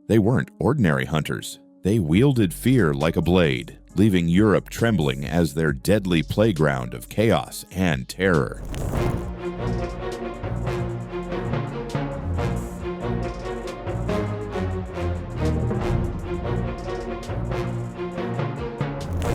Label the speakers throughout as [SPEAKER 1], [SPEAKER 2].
[SPEAKER 1] They weren't ordinary hunters. They wielded fear like a blade, leaving Europe trembling as their deadly playground of chaos and terror.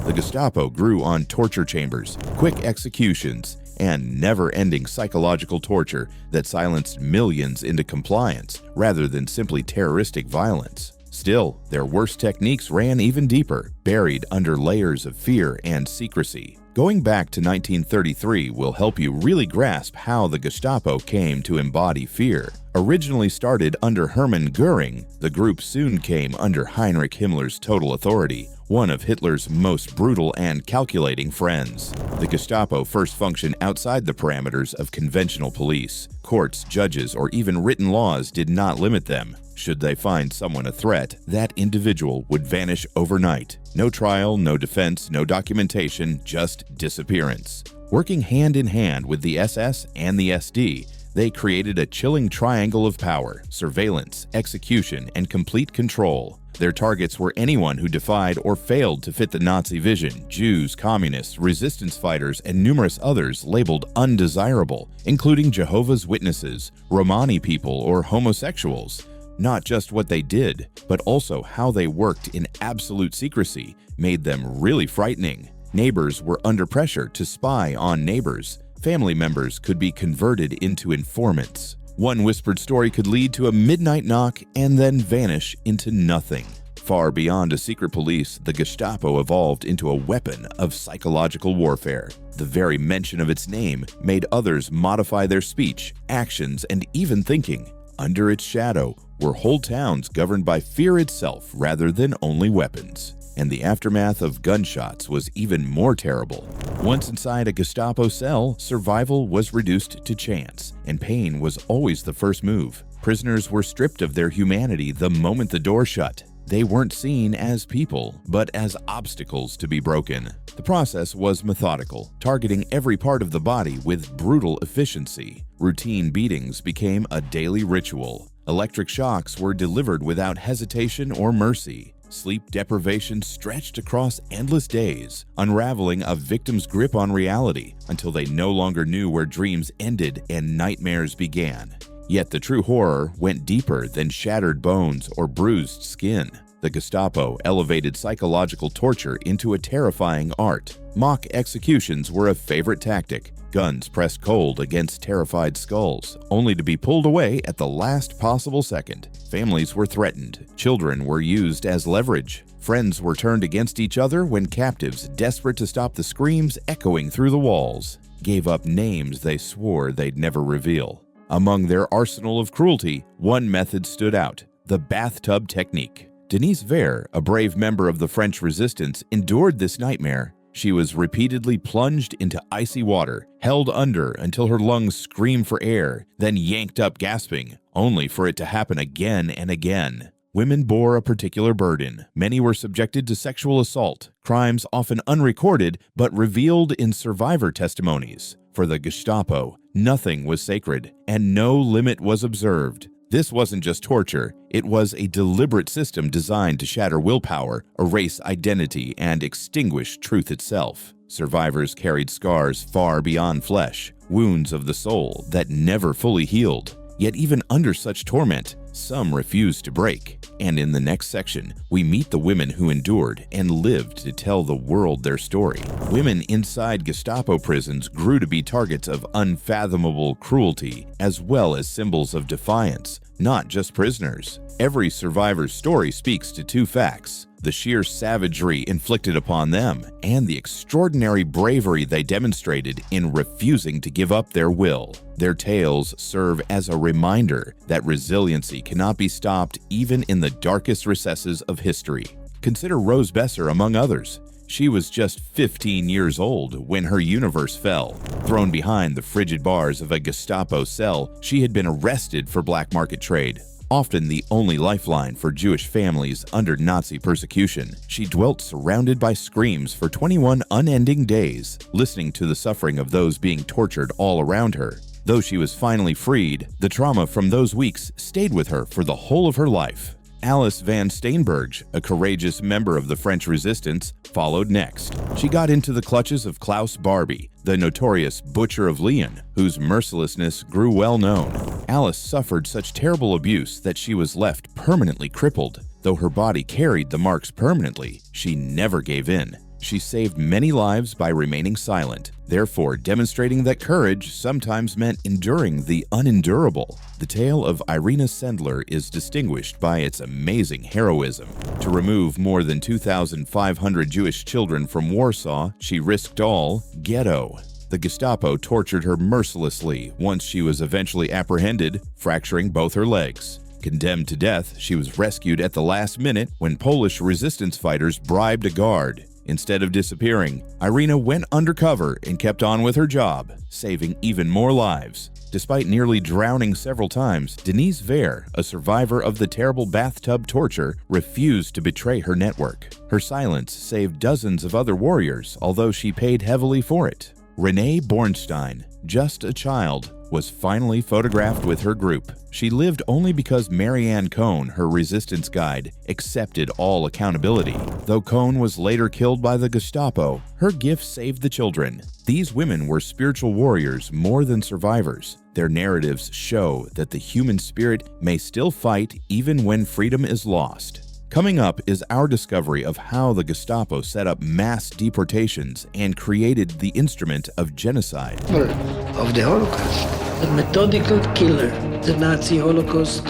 [SPEAKER 1] The Gestapo grew on torture chambers, quick executions, and never-ending psychological torture that silenced millions into compliance rather than simply terroristic violence. Still, their worst techniques ran even deeper, buried under layers of fear and secrecy. Going back to 1933 will help you really grasp how the Gestapo came to embody fear. Originally started under Hermann Göring, the group soon came under Heinrich Himmler's total authority, one of Hitler's most brutal and calculating friends. The Gestapo first functioned outside the parameters of conventional police. Courts, judges, or even written laws did not limit them. Should they find someone a threat, that individual would vanish overnight. No trial, no defense, no documentation, just disappearance. Working hand in hand with the SS and the SD, they created a chilling triangle of power: surveillance, execution, and complete control. Their targets were anyone who defied or failed to fit the Nazi vision: Jews, communists, resistance fighters, and numerous others labeled undesirable, including Jehovah's Witnesses, Romani people, or homosexuals. Not just what they did, but also how they worked in absolute secrecy made them really frightening. Neighbors were under pressure to spy on neighbors. Family members could be converted into informants. One whispered story could lead to a midnight knock and then vanish into nothing. Far beyond a secret police, the Gestapo evolved into a weapon of psychological warfare. The very mention of its name made others modify their speech, actions, and even thinking. Under its shadow were whole towns governed by fear itself rather than only weapons. And the aftermath of gunshots was even more terrible. Once inside a Gestapo cell, survival was reduced to chance, and pain was always the first move. Prisoners were stripped of their humanity the moment the door shut. They weren't seen as people, but as obstacles to be broken. The process was methodical, targeting every part of the body with brutal efficiency. Routine beatings became a daily ritual. Electric shocks were delivered without hesitation or mercy. Sleep deprivation stretched across endless days, unraveling a victim's grip on reality until they no longer knew where dreams ended and nightmares began. Yet the true horror went deeper than shattered bones or bruised skin. The Gestapo elevated psychological torture into a terrifying art. Mock executions were a favorite tactic. Guns pressed cold against terrified skulls, only to be pulled away at the last possible second. Families were threatened. Children were used as leverage. Friends were turned against each other when captives, desperate to stop the screams echoing through the walls, gave up names they swore they'd never reveal. Among their arsenal of cruelty, one method stood out: the bathtub technique. Denise Vere, a brave member of the French resistance, endured this nightmare. She was repeatedly plunged into icy water, held under until her lungs screamed for air, then yanked up gasping, only for it to happen again and again. Women bore a particular burden. Many were subjected to sexual assault, crimes often unrecorded but revealed in survivor testimonies. For the Gestapo, nothing was sacred, and no limit was observed. This wasn't just torture, it was a deliberate system designed to shatter willpower, erase identity, and extinguish truth itself. Survivors carried scars far beyond flesh, wounds of the soul that never fully healed. Yet even under such torment, some refused to break. And in the next section, we meet the women who endured and lived to tell the world their story. Women inside Gestapo prisons grew to be targets of unfathomable cruelty, as well as symbols of defiance, not just prisoners. Every survivor's story speaks to two facts: the sheer savagery inflicted upon them and the extraordinary bravery they demonstrated in refusing to give up their will. Their tales serve as a reminder that resiliency cannot be stopped even in the darkest recesses of history. Consider Rose Besser among others. She was just 15 years old when her universe fell. Thrown behind the frigid bars of a Gestapo cell, she had been arrested for black market trade. Often the only lifeline for Jewish families under Nazi persecution, she dwelt surrounded by screams for 21 unending days, listening to the suffering of those being tortured all around her. Though she was finally freed, the trauma from those weeks stayed with her for the whole of her life. Alice van Steenberg, a courageous member of the French resistance, followed next. She got into the clutches of Klaus Barbie, the notorious Butcher of Lyon, whose mercilessness grew well known. Alice suffered such terrible abuse that she was left permanently crippled. Though her body carried the marks permanently, she never gave in. She saved many lives by remaining silent, therefore demonstrating that courage sometimes meant enduring the unendurable. The tale of Irina Sendler is distinguished by its amazing heroism. To remove more than 2,500 Jewish children from Warsaw, she risked all ghetto. The Gestapo tortured her mercilessly once she was eventually apprehended, fracturing both her legs. Condemned to death, she was rescued at the last minute when Polish resistance fighters bribed a guard. Instead of disappearing, Irina went undercover and kept on with her job, saving even more lives. Despite nearly drowning several times, Denise Vere, a survivor of the terrible bathtub torture, refused to betray her network. Her silence saved dozens of other warriors, although she paid heavily for it. Renee Bornstein, just a child, was finally photographed with her group. She lived only because Marianne Cohn, her resistance guide, accepted all accountability. Though Cohn was later killed by the Gestapo, her gift saved the children. These women were spiritual warriors more than survivors. Their narratives show that the human spirit may still fight even when freedom is lost. Coming up is our discovery of how the Gestapo set up mass deportations and created the instrument of genocide.
[SPEAKER 2] Of the Holocaust. The methodical killer, the Nazi Holocaust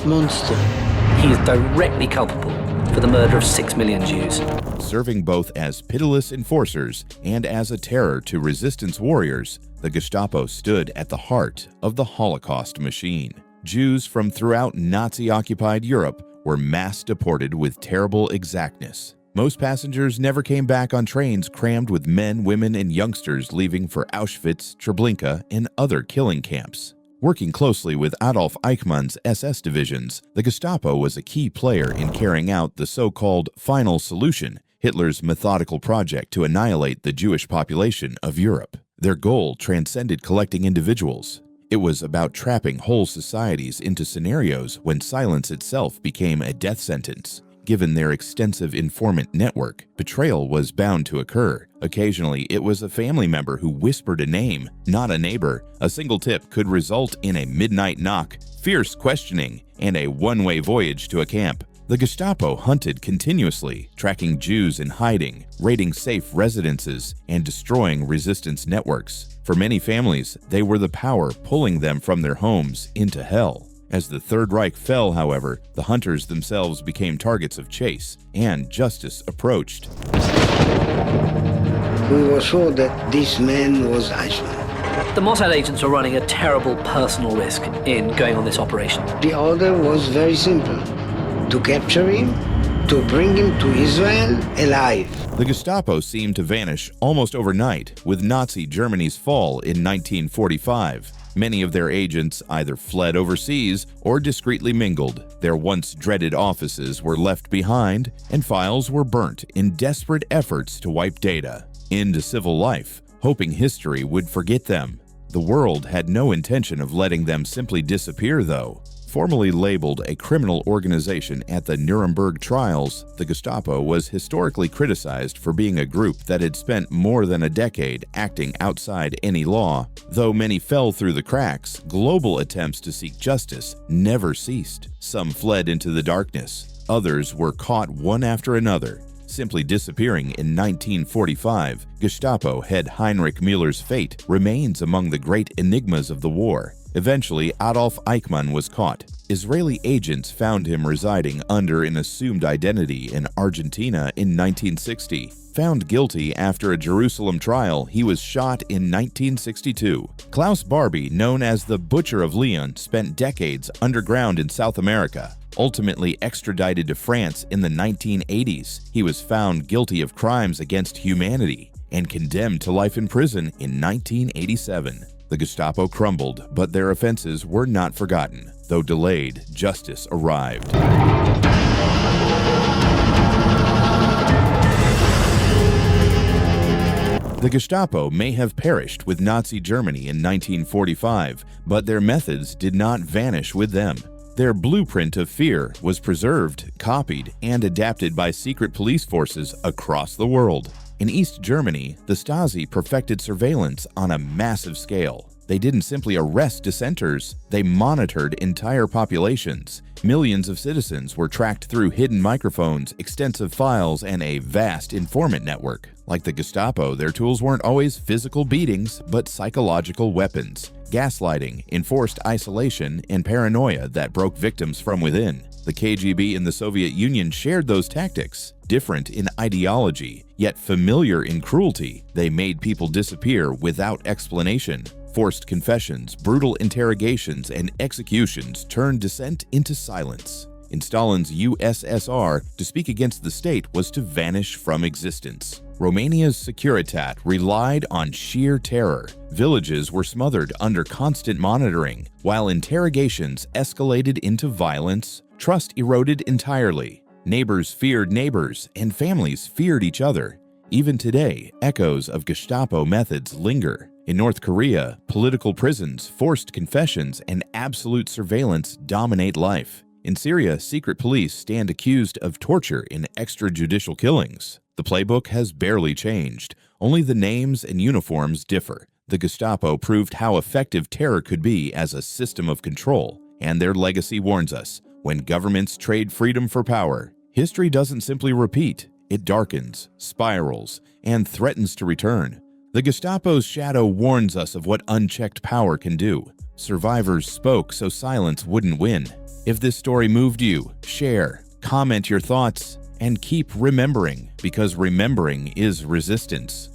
[SPEAKER 2] monster.
[SPEAKER 3] He is directly culpable for the murder of 6 million Jews.
[SPEAKER 1] Serving both as pitiless enforcers and as a terror to resistance warriors, the Gestapo stood at the heart of the Holocaust machine. Jews from throughout Nazi-occupied Europe were mass deported with terrible exactness. Most passengers never came back on trains crammed with men, women, and youngsters leaving for Auschwitz, Treblinka, and other killing camps. Working closely with Adolf Eichmann's SS divisions, the Gestapo was a key player in carrying out the so-called Final Solution, Hitler's methodical project to annihilate the Jewish population of Europe. Their goal transcended collecting individuals. It was about trapping whole societies into scenarios when silence itself became a death sentence. Given their extensive informant network, betrayal was bound to occur. Occasionally, it was a family member who whispered a name, not a neighbor. A single tip could result in a midnight knock, fierce questioning, and a one-way voyage to a camp. The Gestapo hunted continuously, tracking Jews in hiding, raiding safe residences, and destroying resistance networks. For many families, they were the power pulling them from their homes into hell. As the Third Reich fell, however, the hunters themselves became targets of chase, and justice approached.
[SPEAKER 2] We were sure that this man was Eichmann.
[SPEAKER 3] The Mossad agents were running a terrible personal risk in going on this operation.
[SPEAKER 2] The order was very simple: to capture him, to bring him to Israel alive.
[SPEAKER 1] The Gestapo seemed to vanish almost overnight with Nazi Germany's fall in 1945. Many of their agents either fled overseas or discreetly mingled. Their once dreaded offices were left behind, and files were burnt in desperate efforts to wipe data into civil life, hoping history would forget them. The world had no intention of letting them simply disappear, though. Formally labeled a criminal organization at the Nuremberg trials, the Gestapo was historically criticized for being a group that had spent more than a decade acting outside any law. Though many fell through the cracks, global attempts to seek justice never ceased. Some fled into the darkness. Others were caught one after another. Simply disappearing in 1945, Gestapo head Heinrich Himmler's fate remains among the great enigmas of the war. Eventually, Adolf Eichmann was caught. Israeli agents found him residing under an assumed identity in Argentina in 1960. Found guilty after a Jerusalem trial, he was shot in 1962. Klaus Barbie, known as the Butcher of Lyon, spent decades underground in South America. Ultimately extradited to France in the 1980s, he was found guilty of crimes against humanity and condemned to life in prison in 1987. The Gestapo crumbled, but their offenses were not forgotten. Though delayed, justice arrived. The Gestapo may have perished with Nazi Germany in 1945, but their methods did not vanish with them. Their blueprint of fear was preserved, copied, and adapted by secret police forces across the world. In East Germany, the Stasi perfected surveillance on a massive scale. They didn't simply arrest dissenters, they monitored entire populations. Millions of citizens were tracked through hidden microphones, extensive files, and a vast informant network. Like the Gestapo, their tools weren't always physical beatings, but psychological weapons. Gaslighting, enforced isolation, and paranoia that broke victims from within. The KGB in the Soviet Union shared those tactics. Different in ideology, yet familiar in cruelty, they made people disappear without explanation. Forced confessions, brutal interrogations, and executions turned dissent into silence. In Stalin's USSR, to speak against the state was to vanish from existence. Romania's Securitate relied on sheer terror. Villages were smothered under constant monitoring, while interrogations escalated into violence. Trust eroded entirely. Neighbors feared neighbors, and families feared each other. Even today, echoes of Gestapo methods linger. In North Korea, political prisons, forced confessions, and absolute surveillance dominate life. In Syria, secret police stand accused of torture in extrajudicial killings. The playbook has barely changed. Only the names and uniforms differ. The Gestapo proved how effective terror could be as a system of control, and their legacy warns us: when governments trade freedom for power, history doesn't simply repeat, it darkens, spirals, and threatens to return. The Gestapo's shadow warns us of what unchecked power can do. Survivors spoke so silence wouldn't win. If this story moved you, share, comment your thoughts, and keep remembering, because remembering is resistance.